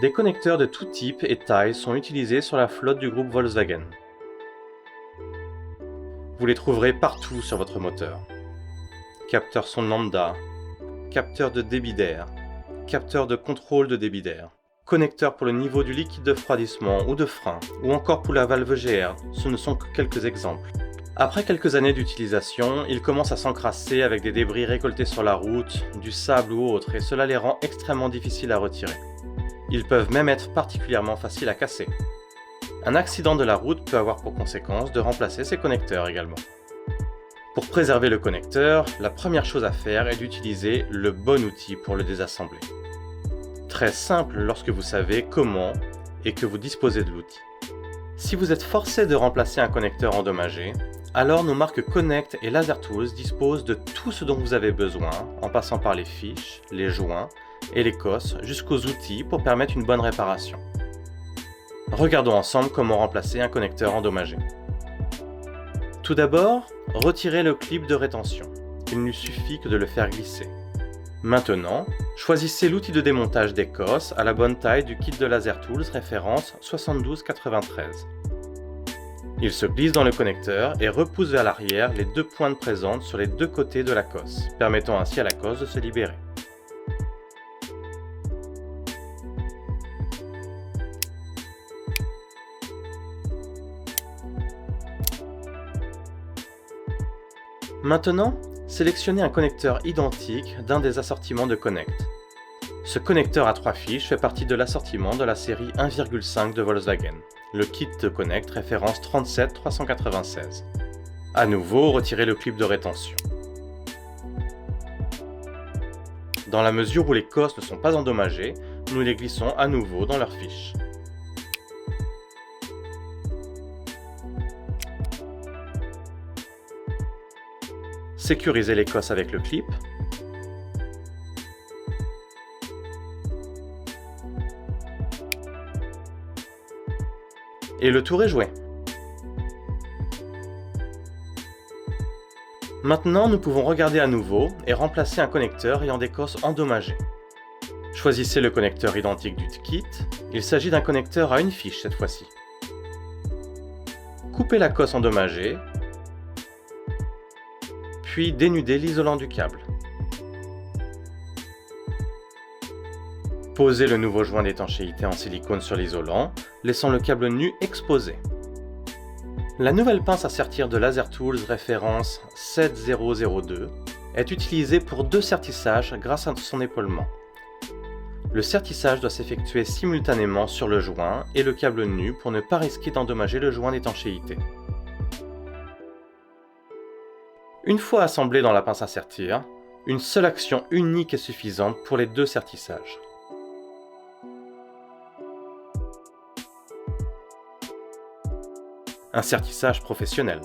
Des connecteurs de tout type et taille sont utilisés sur la flotte du groupe Volkswagen. Vous les trouverez partout sur votre moteur. Capteur son lambda, capteur de débit d'air, capteur de contrôle de débit d'air, connecteur pour le niveau du liquide de refroidissement ou de frein, ou encore pour la valve GR, ce ne sont que quelques exemples. Après quelques années d'utilisation, ils commencent à s'encrasser avec des débris récoltés sur la route, du sable ou autre, et cela les rend extrêmement difficiles à retirer. Ils peuvent même être particulièrement faciles à casser. Un accident de la route peut avoir pour conséquence de remplacer ces connecteurs également. Pour préserver le connecteur, la première chose à faire est d'utiliser le bon outil pour le désassembler. Très simple lorsque vous savez comment et que vous disposez de l'outil. Si vous êtes forcé de remplacer un connecteur endommagé, alors nos marques Connect et LaserTools disposent de tout ce dont vous avez besoin, en passant par les fiches, les joints et les cosses jusqu'aux outils pour permettre une bonne réparation. Regardons ensemble comment remplacer un connecteur endommagé. Tout d'abord, retirez le clip de rétention. Il ne suffit que de le faire glisser. Maintenant, choisissez l'outil de démontage des cosses à la bonne taille du kit de LaserTools référence 7293. Il se glisse dans le connecteur et repousse vers l'arrière les deux pointes présentes sur les deux côtés de la cosse, permettant ainsi à la cosse de se libérer. Maintenant, sélectionnez un connecteur identique d'un des assortiments de Connect. Ce connecteur à 3 fiches fait partie de l'assortiment de la série 1,5 de Volkswagen, le kit de Connect référence 37396. À nouveau, retirez le clip de rétention. Dans la mesure où les cosses ne sont pas endommagées, nous les glissons à nouveau dans leurs fiches. Sécurisez les cosses avec le clip. Et le tour est joué. Maintenant, nous pouvons regarder à nouveau et remplacer un connecteur ayant des cosses endommagées. Choisissez le connecteur identique du kit. Il s'agit d'un connecteur à une fiche cette fois-ci. Coupez la cosse endommagée, puis dénudez l'isolant du câble. Posez le nouveau joint d'étanchéité en silicone sur l'isolant, laissant le câble nu exposé. La nouvelle pince à sertir de LaserTools référence 7002 est utilisée pour deux sertissages grâce à son épaulement. Le sertissage doit s'effectuer simultanément sur le joint et le câble nu pour ne pas risquer d'endommager le joint d'étanchéité. Une fois assemblé dans la pince à sertir, une seule action unique est suffisante pour les deux sertissages. Un sertissage professionnel.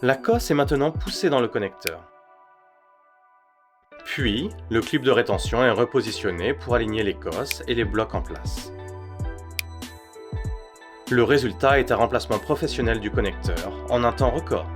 La cosse est maintenant poussée dans le connecteur. Puis, le clip de rétention est repositionné pour aligner les cosses et les blocs en place. Le résultat est un remplacement professionnel du connecteur en un temps record.